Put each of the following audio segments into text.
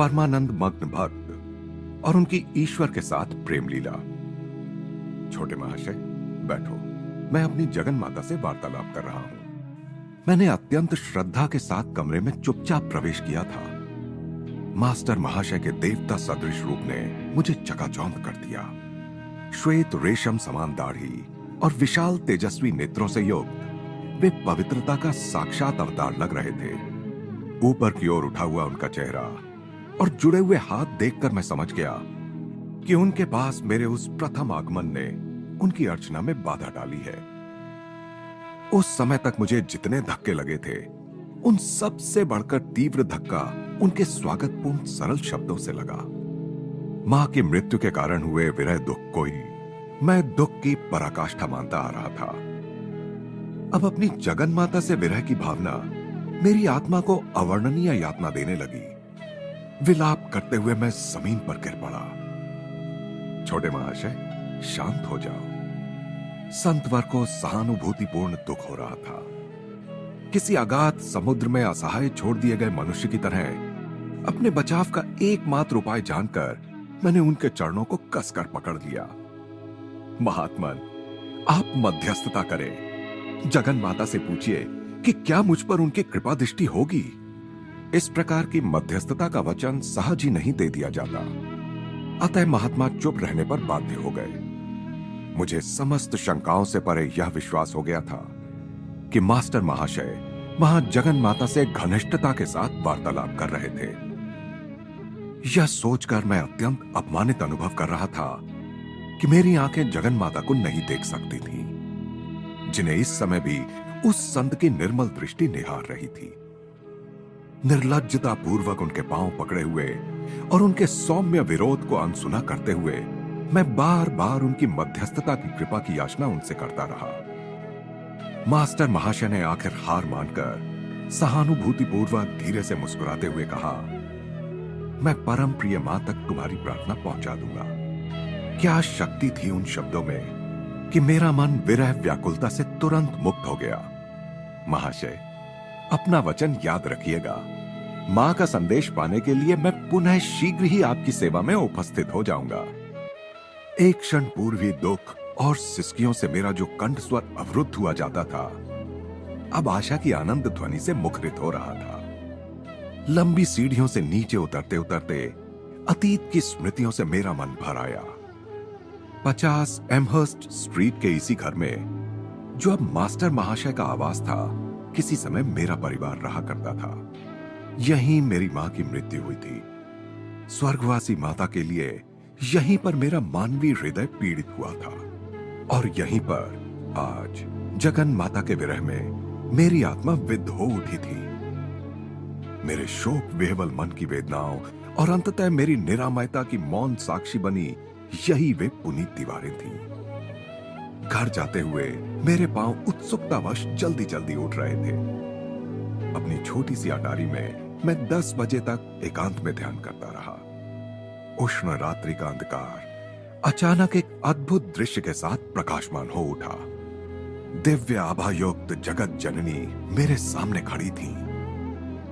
परमानंद मग्न भक्त और उनकी ईश्वर के साथ प्रेम लीला। छोटे महाशय, बैठो। मैं अपनी जगन माता से वार्तालाप कर रहा हूं। मैंने अत्यंत श्रद्धा के साथ कमरे में चुपचाप प्रवेश किया था। मास्टर महाशय के देवता सदृश रूप ने मुझे चकाचौंध कर दिया। श्वेत रेशम समान दाढ़ी और विशाल तेजस्वी नेत्रों से युक्त वे पवित्रता का साक्षात अवतार लग रहे थे। ऊपर की ओर उठा हुआ उनका चेहरा और जुड़े हुए हाथ देखकर मैं समझ गया कि उनके पास मेरे उस प्रथम आगमन ने उनकी अर्चना में बाधा डाली है। उस समय तक मुझे जितने धक्के लगे थे, उन सब से बढ़कर तीव्र धक्का उनके स्वागतपूर्ण सरल शब्दों से लगा। मां की मृत्यु के कारण हुए विरह दुख को ही मैं दुख की पराकाष्ठा मानता आ रहा था। अब अपनी जगन माता से विरह की भावना मेरी आत्मा को अवर्णनीय यातना देने लगी। विलाप करते हुए मैं जमीन पर गिर पड़ा। छोटे महाशय, शांत हो जाओ। संतवर को सहानुभूतिपूर्ण दुख हो रहा था। किसी अगाध समुद्र में असहाय छोड़ दिए गए मनुष्य की तरह अपने बचाव का एकमात्र उपाय जानकर मैंने उनके चरणों को कसकर पकड़ लिया। महात्मन, आप मध्यस्थता करें। जगन माता से पूछिए कि क्या मुझ पर उनकी कृपा दृष्टि होगी। इस प्रकार की मध्यस्थता का वचन सहज ही नहीं दे दिया जाता। अतः महात्मा चुप रहने पर बाध्य हो गए। मुझे समस्त शंकाओं से परे यह विश्वास हो गया था कि मास्टर महाशय वहां जगन माता से घनिष्ठता के साथ वार्तालाप कर रहे थे। यह सोचकर मैं अत्यंत अपमानित अनुभव कर रहा था कि मेरी आंखें जगन माता को नहीं देख सकती थी, जिन्हें इस समय भी उस संत की निर्मल दृष्टि निहार रही थी। निर्लज्जता पूर्वक उनके पांव पकड़े हुए और उनके सौम्य विरोध को अनसुना करते हुए मैं बार बार उनकी मध्यस्थता की कृपा की याचना उनसे करता रहा। मास्टर महाशय ने आखिर हार मानकर सहानुभूतिपूर्वक धीरे से मुस्कुराते हुए कहा, मैं परम प्रिय मां तक तुम्हारी प्रार्थना पहुंचा दूंगा। क्या शक्ति थी उन शब्दों में कि मेरा मन विरह व्याकुलता से तुरंत मुक्त हो गया। महाशय, अपना वचन याद रखिएगा। मां का संदेश पाने के लिए मैं पुनः शीघ्र ही आपकी सेवा में उपस्थित हो जाऊंगा। एक क्षण पूर्व ही दुख और सिसकियों से मेरा जो कंठ स्वर अवरुद्ध हुआ जाता था, अब आशा की आनंद ध्वनि से मुखरित हो रहा था। लंबी सीढ़ियों से नीचे उतरते उतरते अतीत की स्मृतियों से मेरा मन भर आया। 50 एमहर्स्ट स्ट्रीट के इसी घर में, जो अब मास्टर महाशय का आवास था, किसी समय मेरा परिवार रहा करता था। यहीं मेरी मां की मृत्यु हुई थी। स्वर्गवासी माता के लिए यहीं पर मेरा मानवीय हृदय पीड़ित हुआ था और यहीं पर आज जगन माता के विरह में मेरी आत्मा विद्ध हो उठी थी। मेरे शोक विह्वल मन की वेदनाओं और अंततः मेरी निरामयता की मौन साक्षी बनी यही वे पुनीत दीवारें थीं। घर जाते हुए मेरे पांव उत्सुकतावश जल्दी जल्दी उठ रहे थे। अपनी छोटी सी अटारी में मैं 10 बजे तक एकांत में ध्यान करता रहा। उष्ण रात्रि का अंधकार अचानक एक अद्भुत दृश्य के साथ प्रकाशमान हो उठा। दिव्य आभायुक्त जगत जननी मेरे सामने खड़ी थी।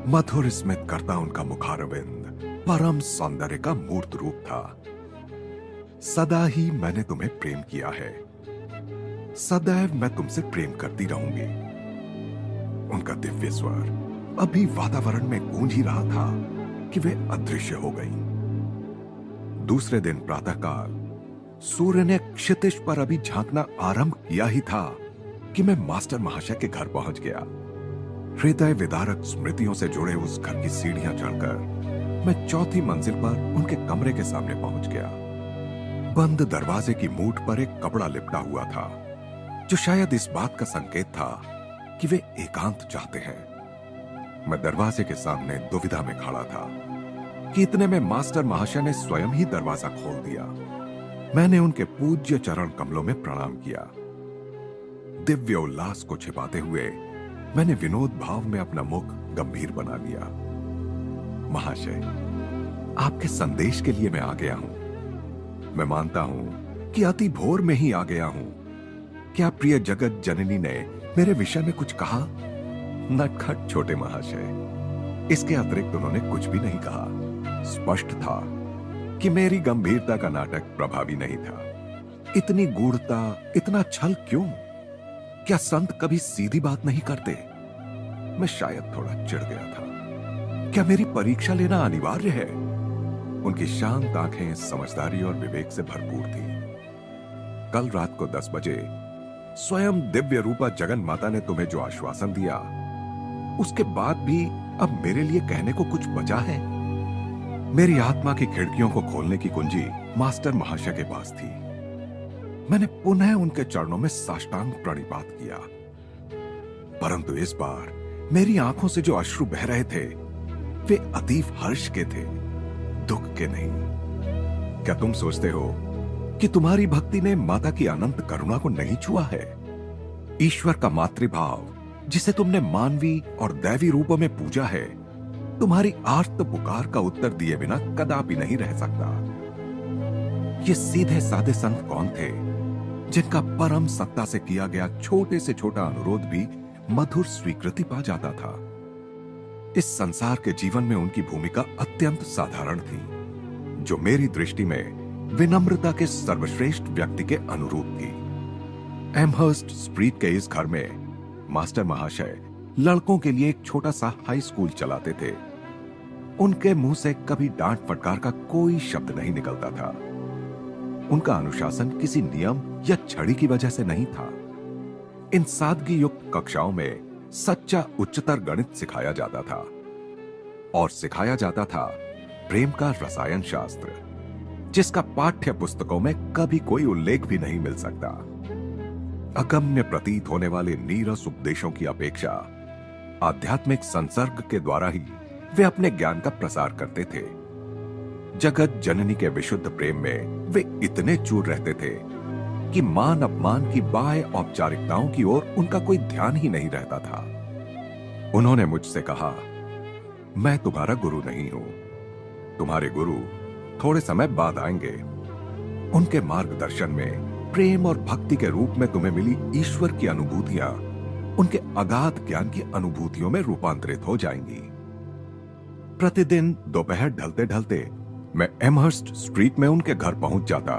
मधुर स्मित करता उनका मुखारविंद परम सौंदर्य का मूर्त रूप था। सदा ही मैंने तुम्हें प्रेम किया है, सदैव मैं तुमसे प्रेम करती रहूंगी। उनका दिव्य स्वर अभी वातावरण में गूंज ही रहा था कि वे अदृश्य हो गईं। दूसरे दिन प्रातःकाल सूर्य ने क्षितिज पर अभी झांकना आरंभ किया ही था कि मैं मास्टर महाशय के घर पहुंच गया। हृदय विदारक स्मृतियों से जुड़े उस घर की सीढ़ियां चढ़कर मैं चौथी मंजिल पर उनके कमरे के सामने पहुंच गया। बंद दरवाजे की मूठ पर एक कपड़ा लिपटा हुआ था, जो शायद इस बात का संकेत था कि वे एकांत चाहते हैं। मैं दरवाजे के सामने दुविधा में खड़ा था कि इतने में मास्टर महाशय ने स्वयं ही दरवाजा खोल दिया। मैंने उनके पूज्य चरण कमलों में प्रणाम किया। दिव्य उल्लास को छिपाते हुए मैंने विनोद भाव में अपना मुख गंभीर बना लिया। महाशय, आपके संदेश के लिए मैं आ गया हूं। मैं मानता हूं कि अति भोर में ही आ गया हूं। क्या प्रिय जगत जननी ने मेरे विषय में कुछ कहा? नटखट छोटे महाशय, इसके अतिरिक्त उन्होंने कुछ भी नहीं कहा। स्पष्ट था कि मेरी गंभीरता का नाटक प्रभावी नहीं था। इतनी गूढ़ता, इतना छल क्यों? क्या संत कभी सीधी बात नहीं करते? मैं शायद थोड़ा चिढ़ गया था। क्या मेरी परीक्षा लेना अनिवार्य है? उनकी शांत आंखें समझदारी और विवेक से भरपूर थी। कल रात को 10 बजे स्वयं दिव्य रूपा जगन माता ने तुम्हें जो आश्वासन दिया, उसके बाद भी अब मेरे लिए कहने को कुछ बचा है? मेरी आत्मा की खिड़कियों को खोलने की कुंजी मास्टर महाशय के पास थी। मैंने पुनः उनके चरणों में साष्टांग प्रणिपात किया, परंतु इस बार मेरी आंखों से जो अश्रु बह रहे थे वे अतीव हर्ष के थे, दुख के नहीं। क्या तुम सोचते हो कि तुम्हारी भक्ति ने माता की अनंत करुणा को नहीं छुआ है? ईश्वर का मातृभाव, जिसे तुमने मानवी और दैवी रूपों में पूजा है, तुम्हारी आर्त पुकार का उत्तर दिए बिना कदापि नहीं रह सकता। ये सीधे साधे संत कौन थे जिनका परम सत्ता से किया गया छोटे से छोटा अनुरोध भी मधुर स्वीकृति पा जाता था? इस संसार के जीवन में उनकी भूमिका अत्यंत साधारण थी, जो मेरी दृष्टि में विनम्रता के सर्वश्रेष्ठ व्यक्ति के अनुरूप थी। एमहर्स्ट स्ट्रीट के इस घर में मास्टर महाशय लड़कों के लिए एक छोटा सा हाई स्कूल चलाते थे। उनके मुंह से कभी डांट फटकार का कोई शब्द नहीं निकलता था। उनका अनुशासन किसी नियम या छड़ी की वजह से नहीं था। इन सादगी युक्त कक्षाओं में सच्चा उच्चतर गणित सिखाया जाता था, और सिखाया जाता था प्रेम का रसायन शास्त्र, जिसका पाठ्य पुस्तकों में कभी कोई उल्लेख भी नहीं मिल सकता। अगम्य प्रतीत होने वाले नीरस उपदेशों की अपेक्षा आध्यात्मिक संसर्ग के द्वारा ही वे अपने ज्ञान का प्रसार करते थे। जगत जननी के विशुद्ध प्रेम में वे इतने चूर रहते थे कि मान अपमान की बाह्य औपचारिकताओं की ओर उनका कोई ध्यान ही नहीं रहता था। उन्होंने मुझसे कहा, मैं तुम्हारा गुरु नहीं हूं, तुम्हारे गुरु थोड़े समय बाद आएंगे। उनके मार्गदर्शन में प्रेम और भक्ति के रूप में तुम्हें मिली ईश्वर की अनुभूतियां उनके अगाध ज्ञान की अनुभूतियों में रूपांतरित हो जाएंगी। प्रतिदिन दोपहर ढलते ढलते मैं एमहर्स्ट स्ट्रीट में उनके घर पहुंच जाता।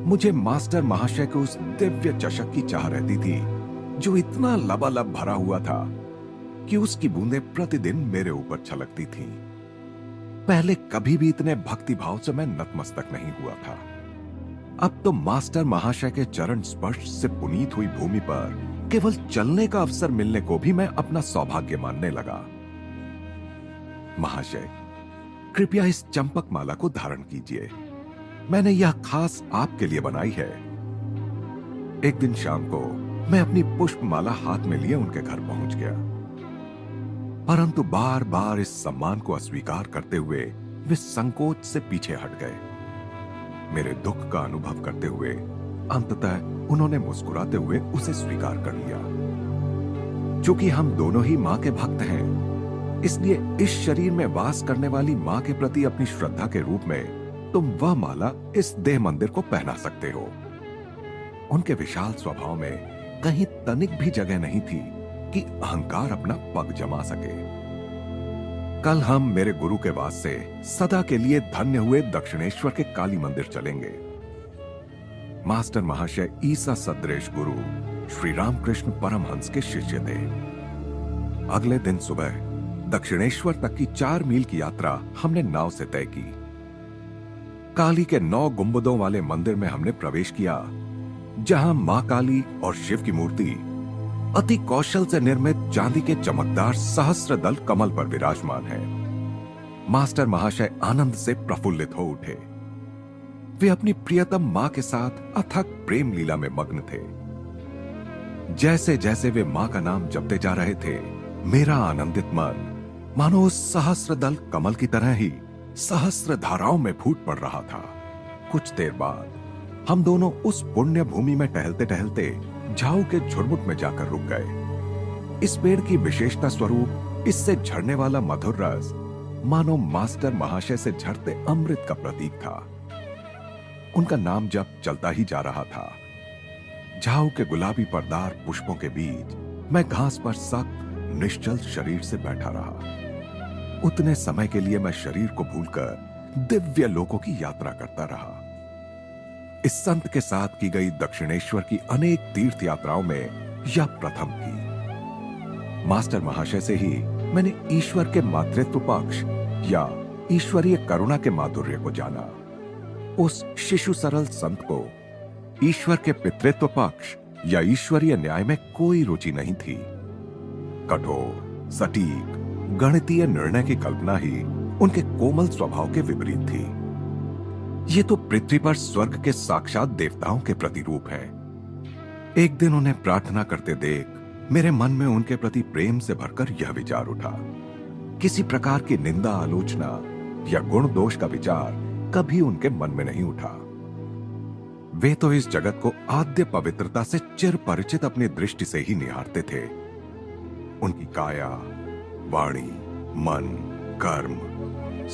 मुझे मास्टर महाशय के उस दिव्य चषक की चाह रहती थी, जो इतना लबालब भरा हुआ था कि उसकी बूंदें प्रतिदिन मेरे ऊपर छलकती थीं। पहले कभी भी इतने भक्ति भाव से मैं नतमस्तक नहीं हुआ था। अब तो मास्टर महाशय के चरण स्पर्श से पुनीत हुई भूमि पर केवल चलने का अवसर मिलने को भी मैं अपना सौभाग्य मानने लगा। महाशय, कृपया इस चंपक माला को धारण कीजिए, मैंने यह खास आपके लिए बनाई है। एक दिन शाम को मैं अपनी पुष्पमाला हाथ में लिए उनके घर पहुंच गया, परंतु बार बार इस सम्मान को अस्वीकार करते हुए वे संकोच से पीछे हट गए। मेरे दुख का अनुभव करते हुए अंततः उन्होंने मुस्कुराते हुए उसे स्वीकार कर लिया। चूंकि हम दोनों ही मां के भक्त हैं, इसलिए इस शरीर में वास करने वाली मां के प्रति अपनी श्रद्धा के रूप में तुम वह माला इस देह मंदिर को पहना सकते हो। उनके विशाल स्वभाव में कहीं तनिक भी जगह नहीं थी कि अहंकार अपना पग जमा सके। कल हम मेरे गुरु के वास से सदा के लिए धन्य हुए दक्षिणेश्वर के काली मंदिर चलेंगे। मास्टर महाशय ईसा सदृश गुरु श्री रामकृष्ण परमहंस के शिष्य थे। अगले दिन सुबह दक्षिणेश्वर तक की 4 मील की यात्रा हमने नाव से तय की। काली के 9 गुंबदों वाले मंदिर में हमने प्रवेश किया, जहां मां काली और शिव की मूर्ति अति कौशल से निर्मित चांदी के चमकदार सहस्त्र दल कमल पर विराजमान है। मास्टर महाशय आनंद से प्रफुल्लित हो उठे। वे अपनी प्रियतम मां के साथ अथक प्रेम लीला में मग्न थे। जैसे जैसे वे मां का नाम जपते जा रहे थे, मेरा आनंदित मन मानो उस सहस्त्र दल कमल की तरह ही सहस्त्र धाराओं में फूट पड़ रहा था। कुछ देर बाद हम दोनों उस पुण्य भूमि में टहलते टहलते झाऊ के झुरमुट में जाकर रुक गए। इस पेड़ की विशेषता स्वरूप इससे झरने वाला मधुर रस मानो मास्टर महाशय से झरते अमृत का प्रतीक था। उनका नाम जब चलता ही जा रहा था। झाऊ के गुलाबी पर्दार पुष्पों के बीच मैं घास पर सख्त निश्चल शरीर से बैठा रहा। उतने समय के लिए मैं शरीर को भूलकर दिव्य लोकों की यात्रा करता रहा। इस संत के साथ की गई दक्षिणेश्वर की अनेक तीर्थ यात्राओं में यह प्रथम थी। मास्टर महाशय से ही मैंने ईश्वर के मातृत्व पक्ष या ईश्वरीय करुणा के माधुर्य को जाना। उस शिशु सरल संत को ईश्वर के पितृत्व पक्ष या ईश्वरीय न्याय में कोई रुचि नहीं थी। कठोर, सटीक, गणितीय निर्णय की कल्पना ही उनके कोमल स्वभाव के विपरीत थी। ये तो पृथ्वी पर स्वर्ग के साक्षात देवताओं के प्रतिरूप हैं। एक दिन उन्हें प्रार्थना करते देख मेरे मन में उनके प्रति प्रेम से भरकर यह विचार उठा। किसी प्रकार की निंदा, आलोचना या गुण दोष का विचार कभी उनके मन में नहीं उठा। वे तो इस जगत को आद्य पवित्रता से चिर परिचित अपनी दृष्टि से ही निहारते थे। उनकी काया, वाणी, मन, कर्म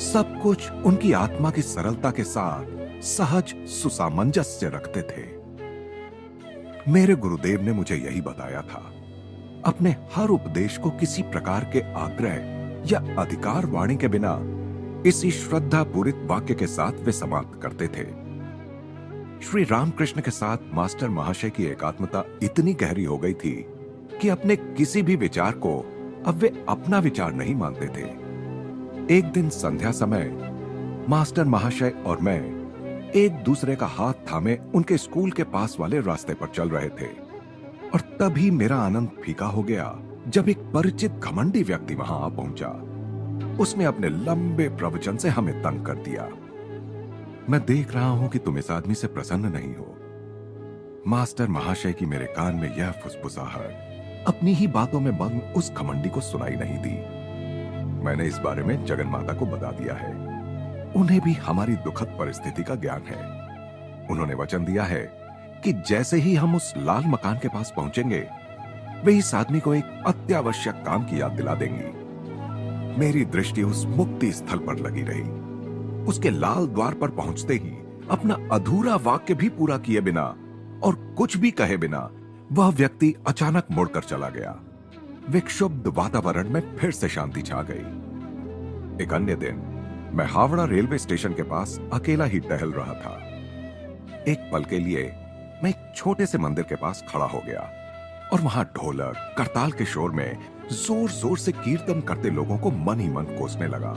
सब कुछ उनकी आत्मा की सरलता के साथ सहज सुसामंजस्य रखते थे। मेरे गुरुदेव ने मुझे यही बताया था। अपने हर उपदेश को किसी प्रकार के आग्रह या अधिकार वाणी के बिना इसी श्रद्धा पूरित वाक्य के साथ वे समाप्त करते थे। श्री रामकृष्ण के साथ मास्टर महाशय की एकात्मता इतनी गहरी हो गई थी कि अपने किसी भी विचार को अब वे अपना विचार नहीं मानते थे। एक दिन संध्या समय मास्टर महाशय और मैं एक दूसरे का हाथ थामे उनके स्कूल के पास वाले रास्ते पर चल रहे थे और तभी मेरा आनंद फीका हो गया जब एक परिचित घमंडी व्यक्ति वहां आ पहुंचा। उसने अपने लंबे प्रवचन से हमें तंग कर दिया। मैं देख रहा हूं कि तुम इस आदमी से प्रसन्न नहीं हो। मास्टर महाशय की मेरे कान में यह फुसफुसाहट अपनी ही बातों में मग्न उस घमंडी को सुनाई नहीं दी। मैंने इस बारे में जगन माता को बता दिया है। उन्हें भी हमारी दुखद परिस्थिति का ज्ञान है। उन्होंने वचन दिया है कि जैसे ही हम उस लाल मकान के पास पहुंचेंगे वे इस आदमी को एक अत्यावश्यक काम की याद दिला देंगी। मेरी दृष्टि उस मुक्ति स्थल पर लगी रही। उसके लाल द्वार पर पहुंचते ही अपना अधूरा वाक्य भी पूरा किए बिना और कुछ भी कहे बिना वह व्यक्ति अचानक मुड़कर चला गया। विक्षुब्ध वातावरण में फिर से शांति छा गई। एक अन्य दिन मैं हावड़ा रेलवे स्टेशन के पास अकेला ही टहल रहा था। एक पल के लिए मैं एक छोटे से मंदिर के पास खड़ा हो गया और वहां ढोलक, करताल के शोर में जोर जोर से कीर्तन करते लोगों को मन ही मन कोसने लगा।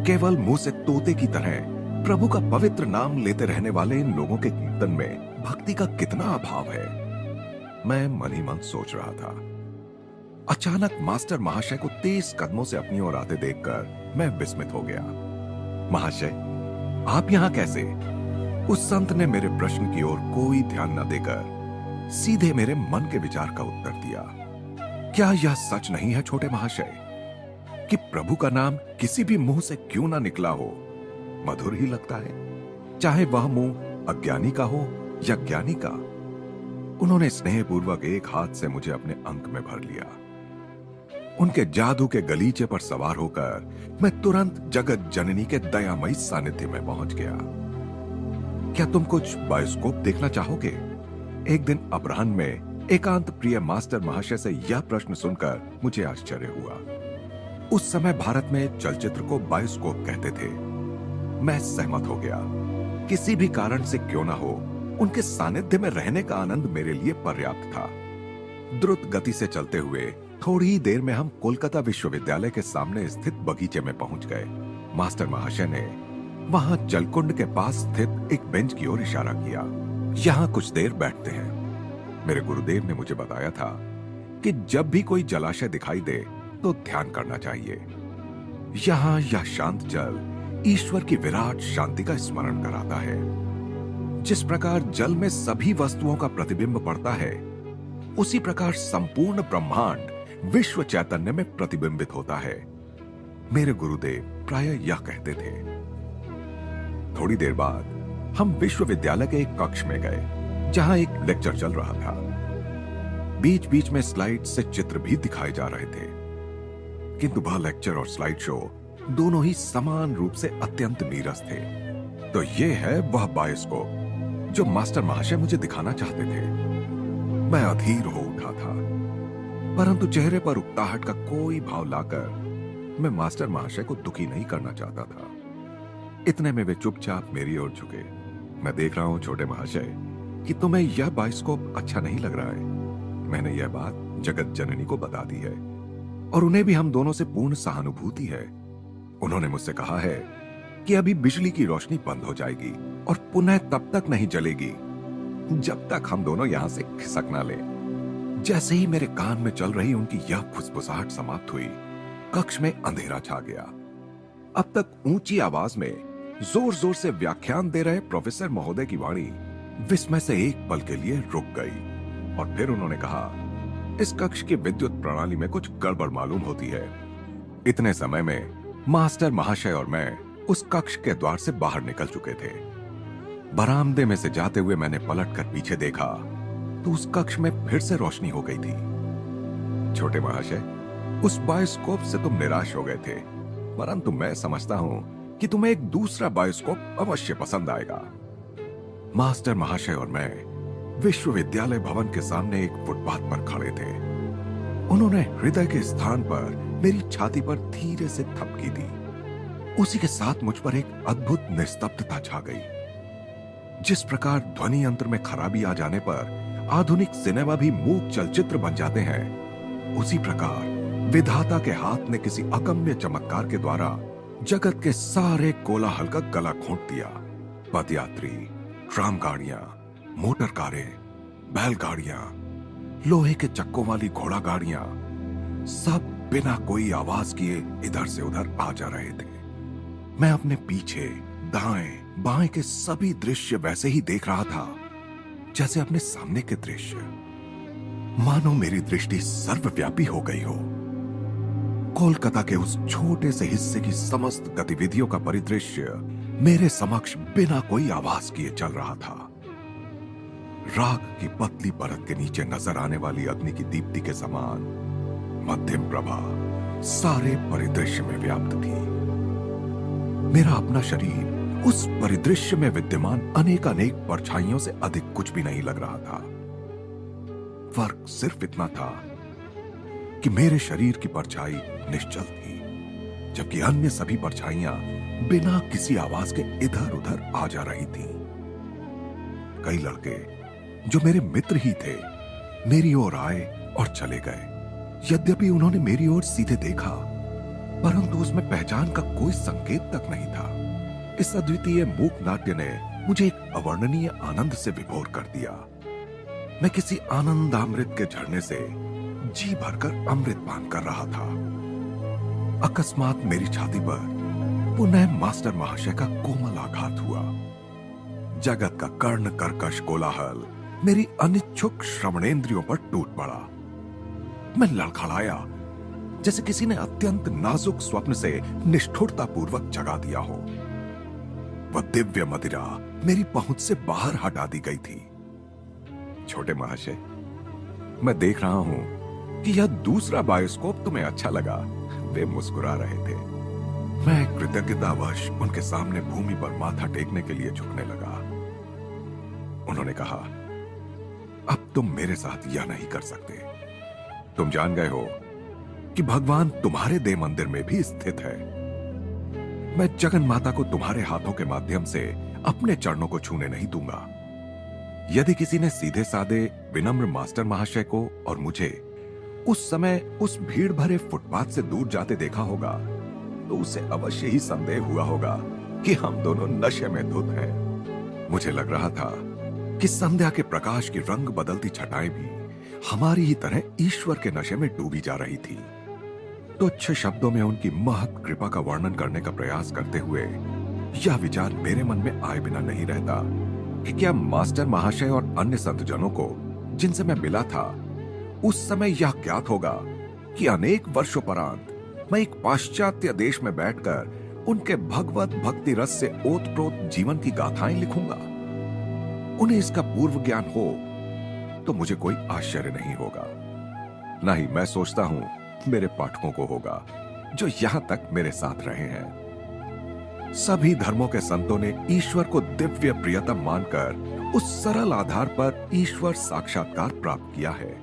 केवल मुंह से तोते की तरह प्रभु का पवित्र नाम लेते रहने वाले इन लोगों के कीर्तन में भक्ति का कितना अभाव है, मैं मन ही मन सोच रहा था। अचानक मास्टर महाशय को तेज कदमों से अपनी ओर आते देखकर मैं विस्मित हो गया। महाशय, आप यहां कैसे? उस संत ने मेरे प्रश्न की ओर कोई ध्यान न देकर सीधे मेरे मन के विचार का उत्तर दिया। क्या यह सच नहीं है छोटे महाशय कि प्रभु का नाम किसी भी मुंह से क्यों ना निकला हो मधुर ही लगता है, चाहे वह मुंह अज्ञानी का हो या ज्ञानी का? उन्होंने स्नेहपूर्वक एक हाथ से मुझे अपने अंक में भर लिया। उनके जादू के गलीचे पर सवार होकर मैं तुरंत जगत जननी के दयामयी सानिध्य में पहुंच गया। क्या तुम कुछ बायोस्कोप देखना चाहोगे? एक दिन अपराह्न में एकांत प्रिय मास्टर महाशय से यह प्रश्न सुनकर मुझे आश्चर्य हुआ। उस समय भारत में चलचित्र को बायोस्कोप कहते थे। मैं सहमत हो गया। किसी भी कारण से क्यों ना हो, उनके सानिध्य में रहने का आनंद मेरे लिए पर्याप्त था। द्रुत गति से चलते हुए थोड़ी ही देर में हम कोलकाता विश्वविद्यालय के सामने स्थित बगीचे में पहुंच गए। मास्टर महाशय ने वहां जलकुंड के पास स्थित एक बेंच की ओर इशारा किया। यहां कुछ देर बैठते हैं। मेरे गुरुदेव ने मुझे बताया था कि जब भी कोई जलाशय दिखाई दे तो ध्यान करना चाहिए। यहां यह शांत जल ईश्वर की विराट शांति का स्मरण कराता है। जिस प्रकार जल में सभी वस्तुओं का प्रतिबिंब पड़ता है, उसी प्रकार संपूर्ण ब्रह्मांड विश्व चैतन्य में प्रतिबिंबित होता है। मेरे गुरुदेव प्रायः यह कहते थे। थोड़ी देर बाद हम विश्वविद्यालय के एक कक्ष में गए जहां एक लेक्चर चल रहा था। बीच बीच में स्लाइड से चित्र भी दिखाए जा रहे थे, किंतु वह लेक्चर और स्लाइड शो दोनों ही समान रूप से अत्यंत नीरस थे। तो ये है वह बायोस्कोप जो मास्टर महाशय मुझे दिखाना चाहते थे। मैं अधीर हो उठा था, परंतु चेहरे पर उकताहट का कोई भाव लाकर मैं मास्टर महाशय को दुखी नहीं करना चाहता था। इतने में वे चुपचाप मेरी ओर झुके। मैं देख रहा हूं छोटे महाशय कि तुम्हें यह बायोस्कोप अच्छा नहीं लग रहा है। मैंने यह बात जगत जननी को बता दी है और उन्हें भी हम दोनों से पूर्ण सहानुभूति है। उन्होंने मुझसे कहा है कि अभी बिजली की रोशनी बंद हो जाएगी और पुनः तब तक नहीं जलेगी जब तक हम दोनों यहां से खिसक ना ले। जैसे ही मेरे कान में चल रही उनकी यह फुसफुसाहट समाप्त हुई, कक्ष में अंधेरा छा गया। अब तक ऊंची आवाज में जोर जोर से व्याख्यान दे रहे प्रोफेसर महोदय की वाणी विस्मय से एक पल के लिए रुक गई और फिर उन्होंने कहा, इस कक्ष की विद्युत प्रणाली में कुछ गड़बड़ मालूम होती है। इतने समय में मास्टर महाशय और मैं उस कक्ष के द्वार से बाहर निकल चुके थे। बरामदे में से जाते हुए मैंने पलटकर पीछे देखा तो उस कक्ष में फिर से रोशनी हो गई थी। छोटे महाशय, उस बायोस्कोप से तुम निराश हो गए थे, परंतु मैं समझता हूं कि तुम्हें एक दूसरा बायोस्कोप अवश्य पसंद आएगा। मास्टर महाशय और मैं विश्वविद्यालय भवन के सामने एक फुटपाथ पर खड़े थे। उन्होंने हृदय के स्थान पर मेरी छाती पर धीरे से थपकी दी। उसी के साथ मुझ पर एक अद्भुत निस्तब्धता छा गई। जिस प्रकार ध्वनि यंत्र में खराबी आ जाने पर आधुनिक सिनेमा भी मूक चलचित्र बन जाते हैं, उसी प्रकार विधाता के हाथ ने किसी अगम्य चमत्कार के द्वारा जगत के सारे कोलाहल का गला घोंट दिया। पदयात्री, ट्राम गाड़ियां, मोटर कारें, बैलगाड़ियां, लोहे के चक्कों वाली घोड़ा गाड़ियां, सब बिना कोई आवाज किए इधर से उधर आ जा रहे थे। मैं अपने पीछे, दाएं, बाएं के सभी दृश्य वैसे ही देख रहा था जैसे अपने सामने के दृश्य। मानो मेरी दृष्टि सर्वव्यापी हो गई हो। कोलकाता के उस छोटे से हिस्से की समस्त गतिविधियों का परिदृश्य मेरे समक्ष बिना कोई आवाज किए चल रहा था। राग की पतली परत के नीचे नजर आने वाली अग्नि की दीप्ति के समान मध्यम प्रभा सारे परिदृश्य में व्याप्त थी। मेरा अपना शरीर उस परिदृश्य में विद्यमान अनेक परछाइयों से अधिक कुछ भी नहीं लग रहा था। फर्क सिर्फ इतना था कि मेरे शरीर की परछाई निश्चल थी, जबकि अन्य सभी परछाइयां बिना किसी आवाज के इधर उधर आ जा रही थी। कई लड़के जो मेरे मित्र ही थे मेरी ओर आए और चले गए। यद्यपि उन्होंने मेरी ओर सीधे देखा, परंतु उसमें पहचान का कोई संकेत तक नहीं था। इस अद्वितीय मूक नाट्य ने मुझे एक अवर्णनीय आनंद से विभोर कर दिया। मैं किसी आनंदामृत के झरने से जी भरकर अमृत पान कर रहा था। अकस्मात मेरी छाती पर पुनः मास्टर महाशय का कोमल आघात हुआ। जगत का कर्ण कर्कश कोलाहल मेरी अनिच्छुक श्रवणेंद्रियों पर टूट पड़ा। मैं लड़खड़ाया जैसे किसी ने अत्यंत नाजुक स्वप्न से निष्ठुरता पूर्वक जगा दिया हो। वह दिव्य मदिरा मेरी पहुंच से बाहर हटा दी गई थी। छोटे महाशय, मैं देख रहा हूं कि यह दूसरा बायोस्कोप तुम्हें अच्छा लगा। वे मुस्कुरा रहे थे। मैं कृतज्ञतावश उनके सामने भूमि पर माथा टेकने के लिए झुकने लगा। उन्होंने कहा, अब तुम मेरे साथ यह नहीं कर सकते। तुम जान गए हो कि भगवान तुम्हारे देह मंदिर में भी स्थित है। मैं जगन माता को तुम्हारे हाथों के माध्यम से अपने चरणों को छूने नहीं दूंगा। यदि किसी ने सीधे साधे विनम्र मास्टर महाशय को और मुझे उस समय उस भीड़ भरे फुटपाथ से दूर जाते देखा होगा तो उसे अवश्य ही संदेह हुआ होगा कि हम दोनों नशे में धुत हैं। मुझे लग रहा था कि संध्या के प्रकाश की रंग बदलती छटाएं भी हमारी ही तरह ईश्वर के नशे में डूबी जा रही थी। तुच्छ शब्दों में उनकी महत कृपा का वर्णन करने का प्रयास करते हुए यह विचार मेरे मन में आए बिना नहीं रहता कि क्या मास्टर महाशय और अन्य संतजनों को जिनसे मैं मिला था उस समय यह ज्ञात होगा कि अनेक वर्षों परांत मैं एक पाश्चात्य देश में बैठकर उनके भगवत भक्ति रस से ओतप्रोत जीवन की गाथाएं लिखूंगा। उन्हें इसका पूर्व ज्ञान हो तो मुझे कोई आश्चर्य नहीं होगा। ना ही मैं सोचता हूं मेरे पाठकों को होगा जो यहां तक मेरे साथ रहे हैं। सभी धर्मों के संतों ने ईश्वर को दिव्य प्रियतम मानकर उस सरल आधार पर ईश्वर साक्षात्कार प्राप्त किया है।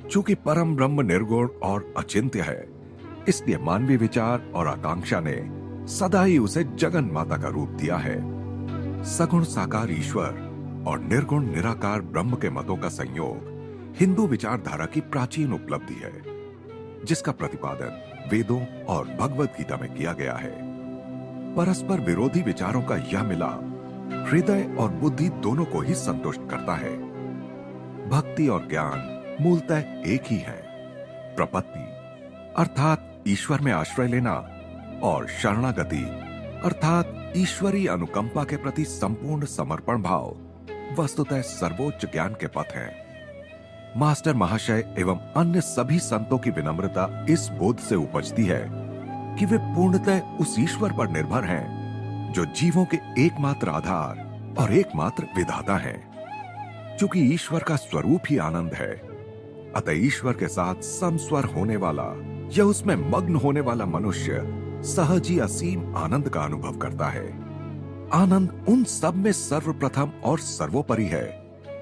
चूंकि परम ब्रह्म निर्गुण और अचिंत्य है, इसलिए मानवीय विचार और आकांक्षा ने सदा ही उसे जगन माता का रूप दिया है। सगुण साकार ईश्वर और निर्गुण निराकार ब्रह्म के मतों का संयोग हिंदू विचारधारा की प्राचीन उपलब्धि है, जिसका प्रतिपादन वेदों और भगवत गीता में किया गया है। परस्पर विरोधी विचारों का यह मिलाप हृदय और बुद्धि दोनों को ही संतुष्ट करता है। भक्ति और ज्ञान मूलतः एक ही है। प्रपत्ति अर्थात ईश्वर में आश्रय लेना और शरणागति अर्थात ईश्वरीय अनुकंपा के प्रति संपूर्ण समर्पण भाव वस्तुतः सर्वोच्च ज्ञान के पथ हैं। मास्टर महाशय एवं अन्य सभी संतों की विनम्रता इस बोध से उपजती है कि वे पूर्णतः उस ईश्वर पर निर्भर हैं जो जीवों के एकमात्र आधार और एकमात्र विधाता हैं। चूंकि ईश्वर का स्वरूप ही आनंद है, अतः ईश्वर के साथ समस्वर होने वाला या उसमें मग्न होने वाला मनुष्य सहज ही असीम आनंद का अनुभव करता है। आनंद उन सब में सर्वप्रथम और सर्वोपरि है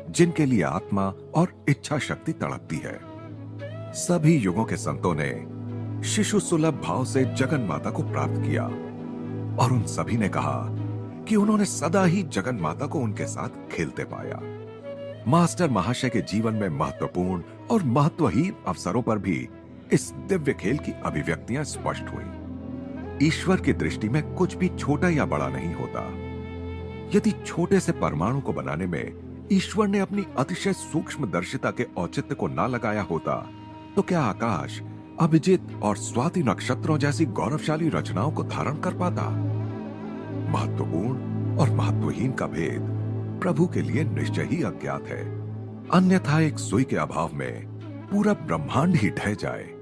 जिनके लिए आत्मा और इच्छा शक्ति तड़पती है। सभी युगों के संतों ने शिशु सुलभ भाव से जगन माता को प्राप्त किया और उन सभी ने कहा कि उन्होंने सदा ही जगन माता को उनके साथ खेलते पाया। मास्टर महाशय के जीवन में महत्वपूर्ण और महत्वहीन अवसरों पर भी इस दिव्य खेल की अभिव्यक्तियां स्पष्ट हुई। ईश्वर की दृष्टि में कुछ भी छोटा या बड़ा नहीं होता। यदि छोटे से परमाणु को बनाने में ईश्वर ने अपनी अतिशय सूक्ष्मदर्शिता के औचित्य को ना लगाया होता, तो क्या आकाश अभिजीत और स्वाति नक्षत्रों जैसी गौरवशाली रचनाओं को धारण कर पाता? महत्वपूर्ण और महत्वहीन का भेद प्रभु के लिए निश्चय ही अज्ञात है, अन्यथा एक सुई के अभाव में पूरा ब्रह्मांड ही ढह जाए।